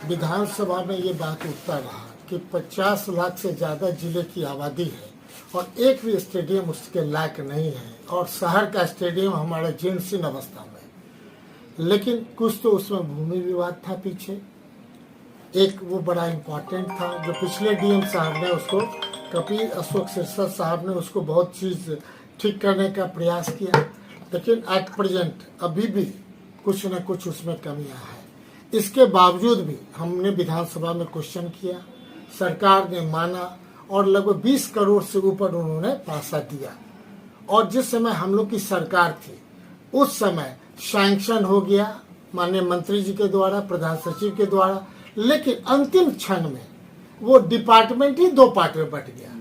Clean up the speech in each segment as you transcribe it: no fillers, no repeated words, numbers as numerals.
विधानसभा में ये बात उठता रहा कि 50 लाख से ज़्यादा जिले की आबादी है और एक भी स्टेडियम उसके लायक नहीं है और शहर का स्टेडियम हमारे जीर्णशीर्ण अवस्था में। लेकिन कुछ तो उसमें भूमि विवाद था पीछे, एक वो बड़ा इम्पोर्टेंट था जो पिछले डीएम साहब ने उसको, कपिल अशोक सिरसा साहब ने उसको बहुत चीज़ ठीक करने का प्रयास किया, लेकिन एट प्रेजेंट अभी भी कुछ न कुछ उसमें कमियां है। इसके बावजूद भी हमने विधानसभा में क्वेश्चन किया, सरकार ने माना और लगभग 20 करोड़ से ऊपर उन्होंने पैसा दिया। और जिस समय हम लोग की सरकार थी उस समय सैंक्शन हो गया माननीय मंत्री जी के द्वारा, प्रधान सचिव के द्वारा, लेकिन अंतिम क्षण में वो डिपार्टमेंट ही 2 पार्ट में बट गया,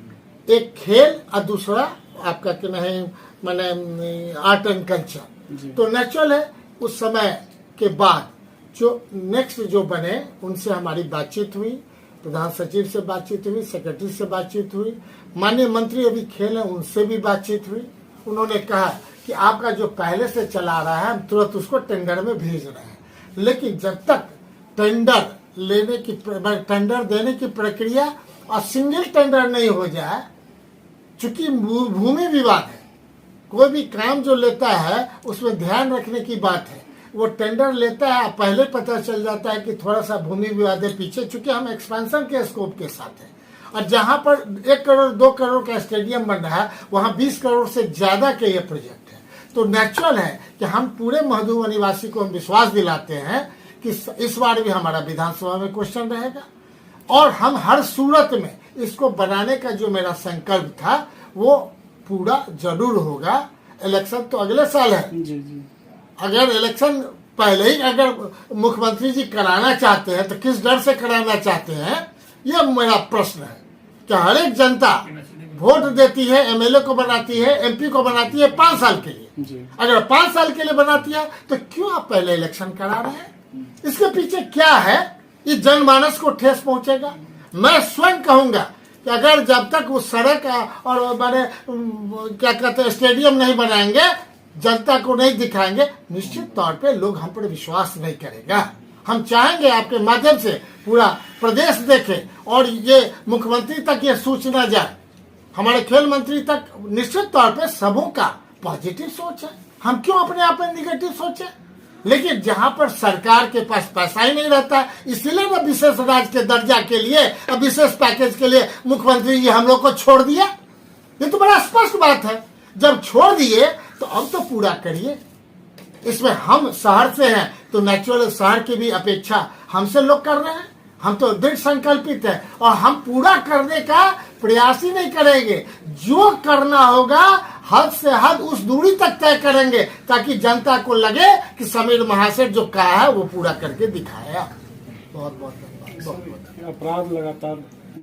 एक खेल और दूसरा आपका क्या है माने आर्ट एंड कल्चर। तो नेचुरल है उस समय के बाद जो नेक्स्ट जो बने उनसे हमारी बातचीत हुई, प्रधान सचिव से बातचीत हुई, सेक्रेटरी से बातचीत हुई, माननीय मंत्री अभी खेल है उनसे भी बातचीत हुई। उन्होंने कहा कि आपका जो पहले से चला रहा है हम तुरंत उसको टेंडर में भेज रहे हैं, लेकिन जब तक टेंडर देने की प्रक्रिया और सिंगल टेंडर नहीं हो जाए, चूंकि भूमि विवाद है, कोई भी काम जो लेता है उसमें ध्यान रखने की बात है। वो टेंडर लेता है, पहले पता चल जाता है कि थोड़ा सा भूमि विवाद है पीछे, चूंकि हम एक्सपेंशन के स्कोप के साथ हैं और जहां पर 1 करोड़ 2 करोड़ का स्टेडियम बन रहा है वहां 20 करोड़ से ज्यादा के ये प्रोजेक्ट है। तो नेचुरल है कि हम पूरे मधुबन निवासी को हम विश्वास दिलाते हैं कि इस बार भी हमारा विधानसभा में क्वेश्चन रहेगा और हम हर सूरत में इसको बनाने का जो मेरा संकल्प था वो पूरा जरूर होगा। इलेक्शन तो अगले साल है जी जी। अगर इलेक्शन पहले ही अगर मुख्यमंत्री जी कराना चाहते हैं तो किस डर से कराना चाहते हैं, यह मेरा प्रश्न है। क्या हर एक जनता वोट देती है, एमएलए को बनाती है, एमपी को बनाती है 5 साल के लिए। अगर 5 साल के लिए बनाती है तो क्यों आप पहले इलेक्शन करा रहे हैं? इसके पीछे क्या है? ये जनमानस को ठेस पहुंचेगा। मैं स्वयं कहूंगा कि अगर जब तक वो सड़क और मैंने क्या कहते हैं स्टेडियम नहीं बनाएंगे, जनता को नहीं दिखाएंगे, निश्चित तौर पे लोग हम पर विश्वास नहीं करेगा। हम चाहेंगे आपके माध्यम से पूरा प्रदेश देखे और ये मुख्यमंत्री तक ये सूचना जाए, हमारे खेल मंत्री तक। निश्चित तौर पे सबों का पॉजिटिव सोच है, हम क्यों अपने आप में निगेटिव सोचे? लेकिन जहां पर सरकार के पास पैसा ही नहीं रहता है, इसलिए ना विशेष राज्य के दर्जा के लिए और विशेष पैकेज के लिए मुख्यमंत्री जी हम लोग को छोड़ दिया। ये तो बड़ा स्पष्ट बात है। जब छोड़ दिए तो अब तो पूरा करिए। इसमें हम शहर से हैं तो नेचुरल शहर की भी अपेक्षा हमसे लोग कर रहे हैं। हम तो दृढ़ संकल्पित है और हम पूरा करने का प्रयास ही नहीं करेंगे। जो करना होगा हद से हद उस दूरी तक तय करेंगे ताकि जनता को लगे कि समीर महाशय जो कहा है वो पूरा करके दिखाया। बहुत बहुत धन्यवाद। अपराध लगातार